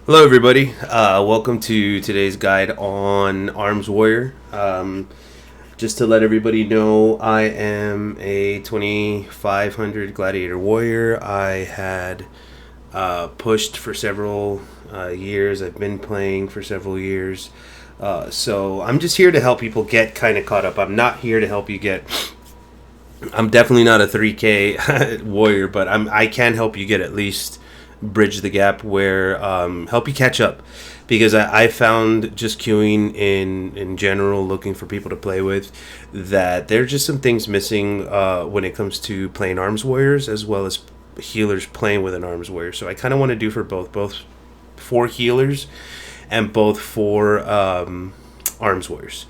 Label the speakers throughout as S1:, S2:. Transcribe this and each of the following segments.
S1: Hello, everybody. Welcome to today's guide on Arms Warrior. Just to let everybody know, I am a 2500 Gladiator Warrior. I had pushed for several years. I've been playing for several years. So I'm just here to help people get kind of caught up. I'm not here to help you get. I'm definitely not a 3K warrior, but I can help you get at least bridge the gap where help you catch up, because I found just queuing in general, looking for people to play with, that there's just some things missing when it comes to playing arms warriors as well as healers playing with an arms warrior. So I kind of want to do for both for healers and both for arms warriors.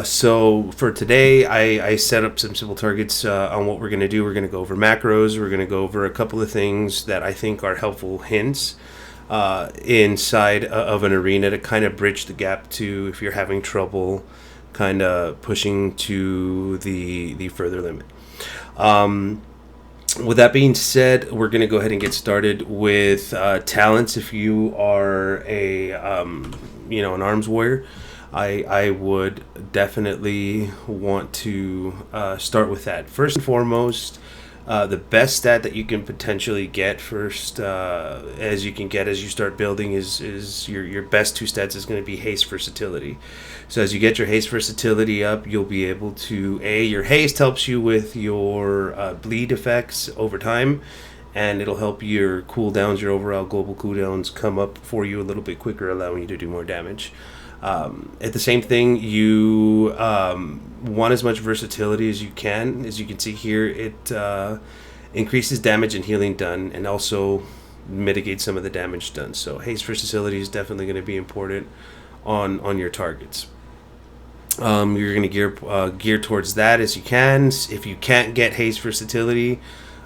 S1: So for today, I set up some simple targets on what we're going to do. We're going to go over macros. We're going to go over a couple of things that I think are helpful hints inside of an arena to kind of bridge the gap to if you're having trouble kind of pushing to the further limit. With that being said, we're going to go ahead and get started with talents. If you are an arms warrior, I would definitely want to start with that. First and foremost, the best stat that you can potentially get first, as you start building, is your best two stats is going to be haste versatility. So as you get your haste versatility up, you'll be able to, your haste helps you with your bleed effects over time, and it'll help your cooldowns, your overall global cooldowns, come up for you a little bit quicker, allowing you to do more damage. At the same thing, you want as much versatility as you can. As you can see here, it increases damage and healing done, and also mitigates some of the damage done. So haste versatility is definitely going to be important on your targets. You're going to gear towards that as you can. If you can't get haste versatility,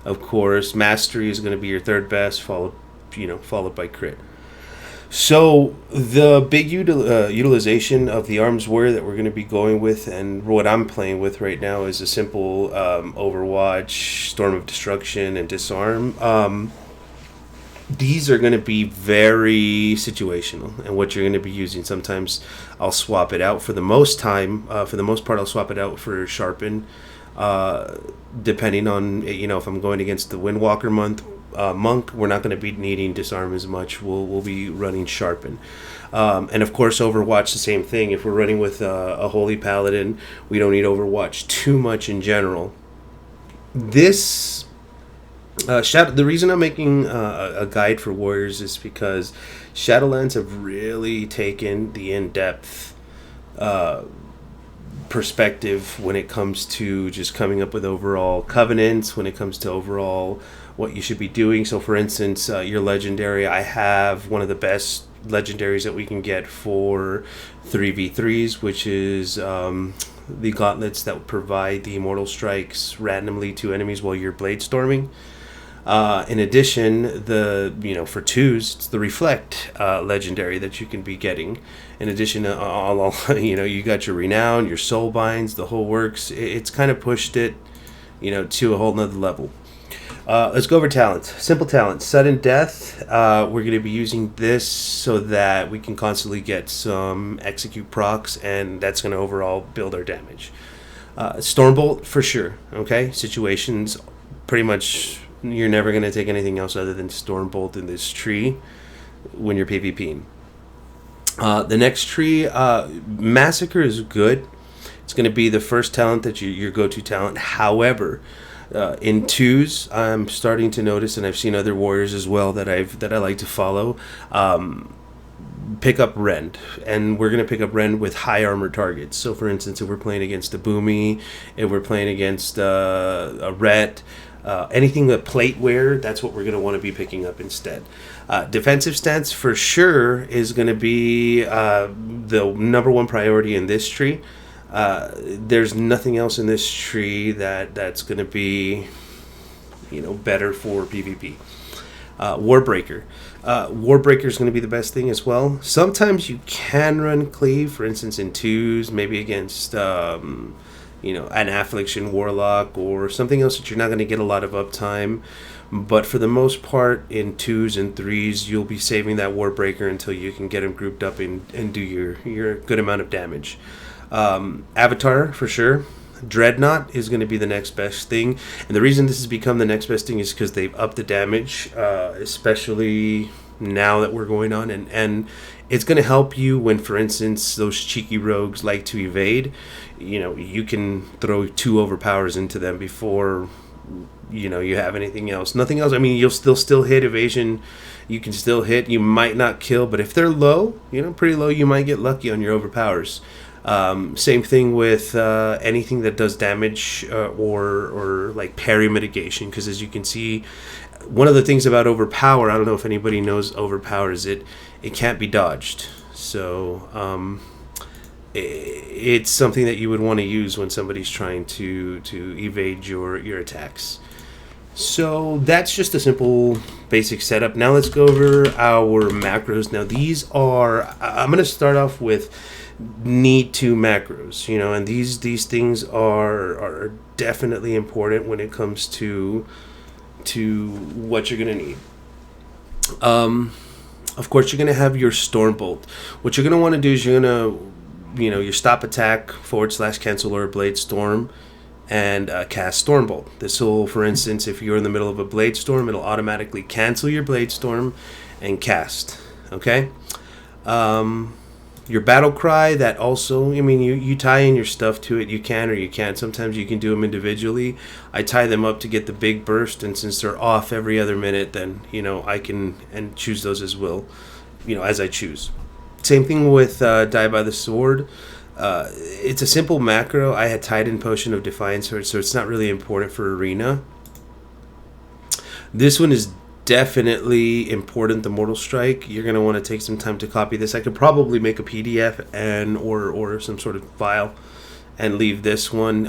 S1: of course, mastery is going to be your third best, followed by crit. So the big utilization of the arms warrior that we're going to be going with, and what I'm playing with right now, is a simple Overwatch, Storm of Destruction, and Disarm. These are going to be very situational, and what you're going to be using. Sometimes I'll swap it out. For the most part, I'll swap it out for Sharpen, depending on if I'm going against the Windwalker monk, we're not going to be needing Disarm as much. We'll be running Sharpen. And of course, Overwatch, the same thing. If we're running with a Holy Paladin, we don't need Overwatch too much in general. The reason I'm making a guide for Warriors is because Shadowlands have really taken the in-depth perspective when it comes to just coming up with overall covenants, when it comes to overall what you should be doing. So for instance, your legendary, I have one of the best legendaries that we can get for 3v3s, which is the gauntlets that provide the immortal strikes randomly to enemies while you're blade storming. In addition, for twos, it's the Reflect legendary that you can be getting. In addition to all you got your Renown, your Soul Binds, the whole works. It's kind of pushed it, to a whole nother level. Let's go over talents. Simple talents. Sudden Death. We're going to be using this so that we can constantly get some execute procs, and that's going to overall build our damage. Stormbolt for sure. Okay, situations pretty much. You're never going to take anything else other than Stormbolt in this tree when you're PvPing. The next tree, Massacre, is good. It's going to be the first talent that your go-to talent. However, in twos, I'm starting to notice, and I've seen other warriors as well that I like to follow, pick up Rend, and we're going to pick up Rend with high armor targets. So for instance, if we're playing against a Boomy, if we're playing against a Ret, anything that plate wear, that's what we're going to want to be picking up instead. Defensive stance for sure is going to be the number one priority in this tree. There's nothing else in this tree that's going to be better for PvP. Warbreaker. Warbreaker is going to be the best thing as well. Sometimes you can run Cleave, for instance, in twos, maybe against an Affliction Warlock or something else that you're not going to get a lot of uptime. But for the most part, in 2s and 3s, you'll be saving that Warbreaker until you can get them grouped up and do your good amount of damage. Avatar, for sure. Dreadnought is going to be the next best thing. And the reason this has become the next best thing is because they've upped the damage, especially now that we're going on. And it's going to help you when, for instance, those cheeky rogues like to evade. You can throw 2 overpowers into them before you have anything else. Nothing else. I mean, you'll still hit evasion. You can still hit. You might not kill, but if they're low, pretty low, you might get lucky on your overpowers. Same thing with anything that does damage or like parry mitigation, because as you can see, one of the things about overpower, I don't know if anybody knows overpower, is it can't be dodged. So it's something that you would want to use when somebody's trying to evade your attacks. So that's just a simple basic setup. Now let's go over our macros. Now these are, I'm going to start off with need to macros, and these things are definitely important when it comes to what you're going to need. Of course, you're going to have your Stormbolt. What you're going to want to do is you're going to, your stop attack / cancel or blade storm, and cast Stormbolt. This will, for instance, if you're in the middle of a blade storm, it'll automatically cancel your blade storm and cast. Okay. Your battle cry, that also, you tie in your stuff to it. You can or you can't. Sometimes you can do them individually. I tie them up to get the big burst, and since they're off every other minute, then I can and choose those as well, as I choose. Same thing with Die by the Sword. It's a simple macro. I had tied in Potion of Defiance, so it's not really important for Arena. This one is definitely important, the Mortal Strike. You're going to want to take some time to copy this. I could probably make a PDF or some sort of file and leave this one.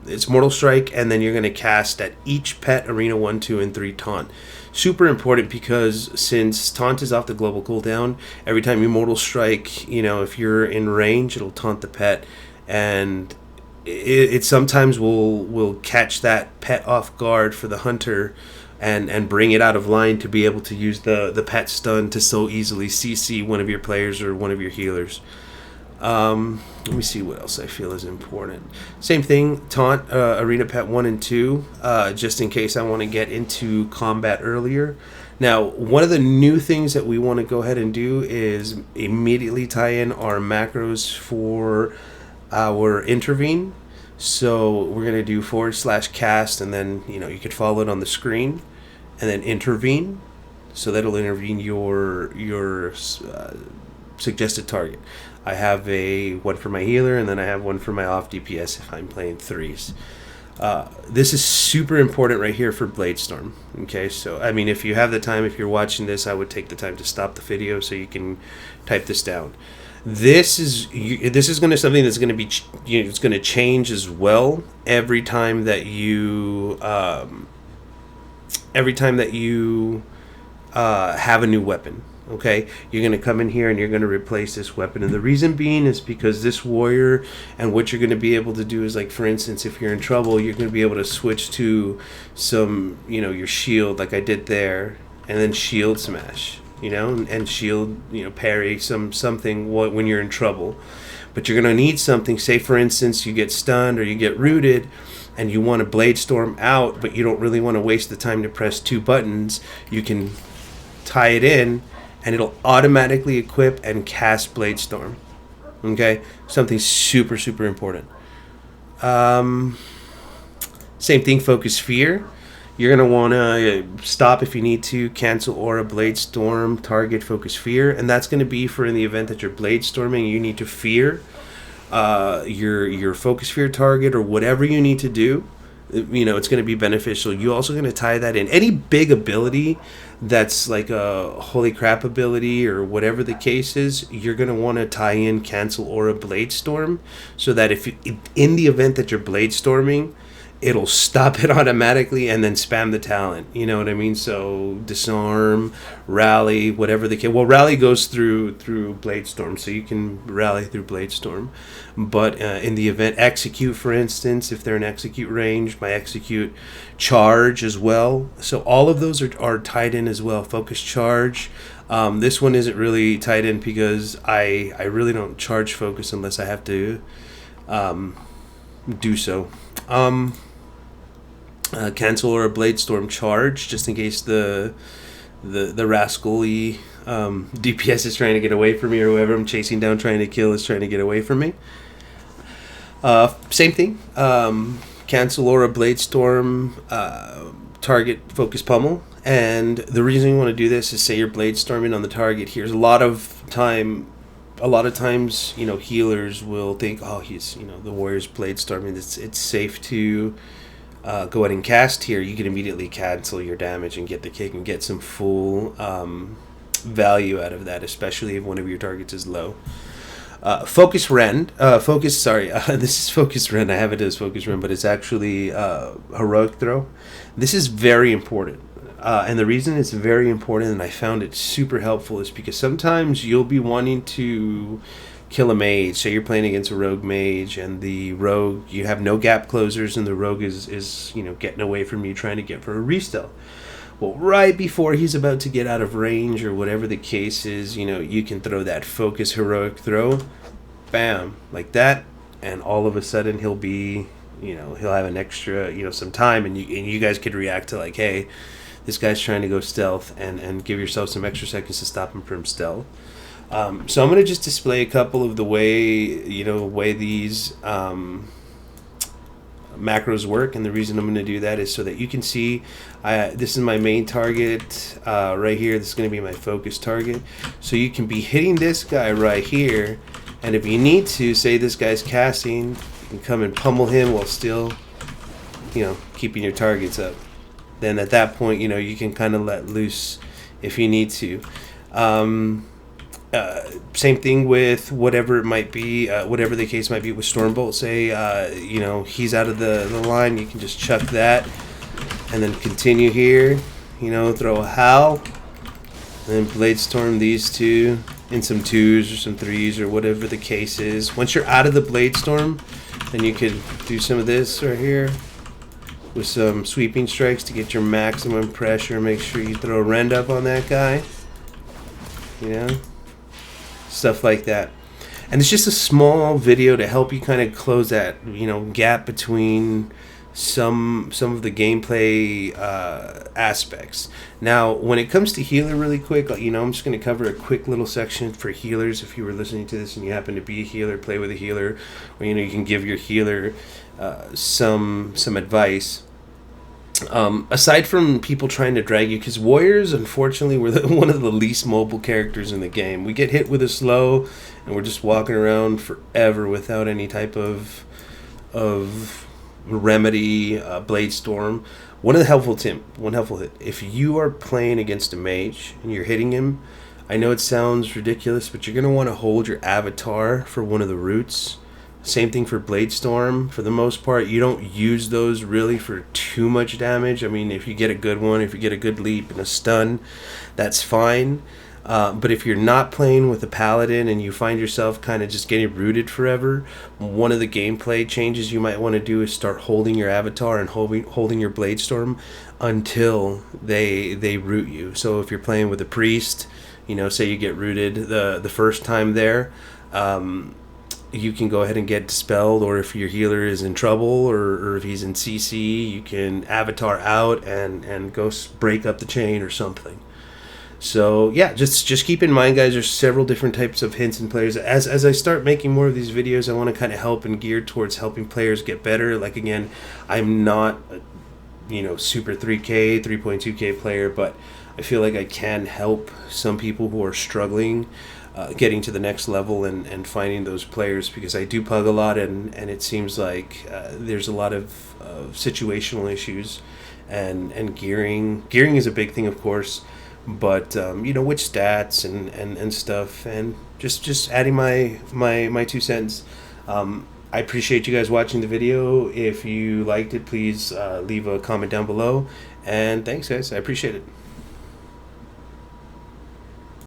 S1: It's Mortal Strike, and then you're going to cast at each pet Arena 1, 2, and 3 taunt. Super important, because since taunt is off the global cooldown, every time you Mortal Strike, if you're in range, it'll taunt the pet, and it sometimes will catch that pet off guard for the hunter and bring it out of line to be able to use the pet stun to so easily CC one of your players or one of your healers. Let me see what else I feel is important. Same thing, taunt Arena Pet 1 and 2, just in case I want to get into combat earlier. Now, one of the new things that we want to go ahead and do is immediately tie in our macros for our intervene. So we're going to do / cast, and then you could follow it on the screen, and then intervene. So that'll intervene your suggested target. I have one for my healer, and then I have one for my off DPS if I'm playing 3s. This is super important right here for Blade Storm. Okay, so if you have the time, if you're watching this, I would take the time to stop the video so you can type this down. This is going to something that's going to be it's going to change as well every time that you have a new weapon. Okay, you're going to come in here and you're going to replace this weapon, and the reason being is because this warrior, and what you're going to be able to do is, like, for instance, if you're in trouble, you're going to be able to switch to some your shield, like I did there, and then shield smash, and shield parry something when you're in trouble. But you're going to need something, say for instance you get stunned or you get rooted and you want to blade storm out, but you don't really want to waste the time to press 2 buttons. You can tie it in, and it'll automatically equip and cast Blade Storm. Okay? Something super, super important. Same thing, Focus Fear. You're going to want to stop if you need to, cancel Aura, Blade Storm, target, Focus Fear. And that's going to be for in the event that you're Blade Storming, you need to fear your Focus Fear target or whatever you need to do. It's going to be beneficial. You're also going to tie that in. Any big ability that's like a holy crap ability or whatever the case is, you're going to want to tie in cancel Aura Blade Storm, so that if in the event that you're Blade Storming, it'll stop it automatically and then spam the talent. You know what I mean? So disarm, rally, whatever the case. Well, rally goes through Bladestorm, so you can rally through Bladestorm. But in the event execute, for instance, if they're in execute range, my execute, charge as well. So all of those are tied in as well. Focus, charge. This one isn't really tied in because I really don't charge focus unless I have to do so. Cancel or a Bladestorm charge, just in case the rascally DPS is trying to get away from me, or whoever I'm chasing down trying to kill is trying to get away from me. Same thing. Cancel or a Bladestorm target focus pummel. And the reason you want to do this is, say you're Bladestorming on the target. Here's a lot of times, healers will think, oh, he's, the warrior's Bladestorming. It's safe to go ahead and cast here. You can immediately cancel your damage and get the kick and get some full value out of that, especially if one of your targets is low. This is Focus Rend. I have it as Focus Rend, but it's actually Heroic Throw. This is very important. And the reason it's very important, and I found it super helpful, is because sometimes you'll be wanting to kill a mage. Say you're playing against a rogue mage, and the rogue, you have no gap closers, and the rogue is getting away from you, trying to get for a restyle. Well, right before he's about to get out of range, or whatever the case is, you can throw that Focus Heroic Throw, bam, like that, and all of a sudden he'll be, he'll have an extra, some time, and you guys could react to like, hey, this guy's trying to go stealth, and give yourself some extra seconds to stop him from stealth. So I'm going to just display a couple of the way these macros work, and the reason I'm going to do that is so that you can see this is my main target right here. This is going to be my focus target. So you can be hitting this guy right here, and if you need to, say this guy's casting, you can come and pummel him while still, keeping your targets up. Then at that point, you can kind of let loose if you need to. Same thing with whatever it might be, whatever the case might be with Stormbolt. Say, he's out of the line, you can just chuck that, and then continue here, throw a Howl, and then Bladestorm these two in some 2s or some 3s or whatever the case is. Once you're out of the Bladestorm, then you could do some of this right here with some sweeping strikes to get your maximum pressure. Make sure you throw a Rend up on that guy. Stuff like that. And it's just a small video to help you kind of close that gap between some of the gameplay aspects. Now when it comes to healer, really quick, I'm just going to cover a quick little section for healers. If you were listening to this and you happen to be a healer, play with a healer, or you can give your healer some advice. Aside from people trying to drag you, because warriors, unfortunately, we're one of the least mobile characters in the game. We get hit with a slow, and we're just walking around forever without any type of remedy, Bladestorm. One helpful hit. If you are playing against a mage and you're hitting him, I know it sounds ridiculous, but you're going to want to hold your avatar for one of the roots. Same thing for Bladestorm. For the most part, you don't use those really for too much damage. I mean, if you get a good one, if you get a good leap and a stun, that's fine. But if you're not playing with a paladin and you find yourself kind of just getting rooted forever, one of the gameplay changes you might want to do is start holding your avatar and holding your Bladestorm until they root you. So if you're playing with a priest, say you get rooted the first time there, you can go ahead and get dispelled, or if your healer is in trouble, or if he's in CC, you can avatar out and go break up the chain or something. So yeah, just keep in mind, guys, there's several different types of hints and players. As I start making more of these videos, I want to kind of help and gear towards helping players get better. Like, again, I'm not super 3K, 3.2K player, but I feel like I can help some people who are struggling getting to the next level and finding those players, because I do pug a lot, and it seems like there's a lot of situational issues, and gearing is a big thing, of course, but which stats and stuff, and just adding my 2 cents. I appreciate you guys watching the video. If you liked it, please leave a comment down below. And thanks, guys. I appreciate it.